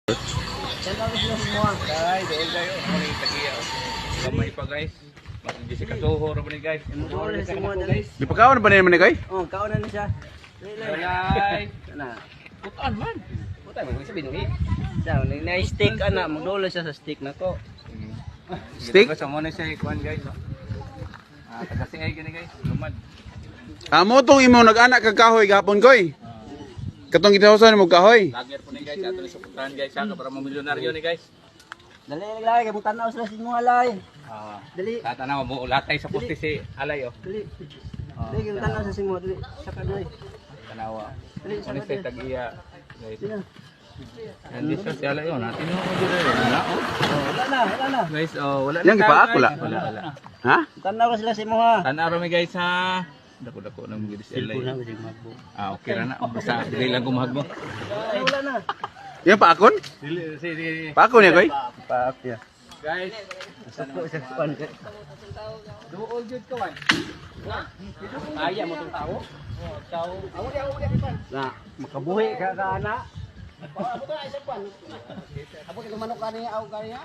Guys, doon kayo. Muli tagiya. Gamay pa guys. Hindi si katuho rin guys. Di pa kaon ba na naman ni kay? Oh, kaon na siya. Guys. Ana. Putaan man. Puta mo sabi nung siya, na stick ana, magdolo siya sa stick nako. Stick? Sa mo na siya ikuan guys. Tagasingay gani guys. Lumad. Amo tong imo nag-anak kag kahoy gapon koy. Katong gitahusan mo kahoy. Lager po ni guys. Ato ni suportahan guys. Saka para mamilyonaryo ni guys. Dali lagi kay tanaw sila sa inyo alay. Dali. Tatanaw mo latay sa poste si Alay oh. Dali. Dali kay tanaw sa simo dali. Saka dali. Tanawa. Dali Ano saka sa dali. tagiya guys. Sino? Hindi siya si Alay oh. Natin mo dire. Wala oh. Wala na. Guys, oh wala Yang tayo, gipaak, guys. wala? Wala. Ha? Tanaw ka sila sa imo ha. Tanaw mi guys ha. Dako-dako nang gid si Alay. kasi magbo. Okay ra na. Basta dili lang gumahag mo. Wala na. Yang paakon? Dili si Paakon niya koy? Paak ya. guys. Sako sa kuan. Duol jud ka wan. Aya mo tong tao. Tao. Na, makabuhi ka ana. Abo to ay sa kuan. Abo ka manok kaniya aw kaniya.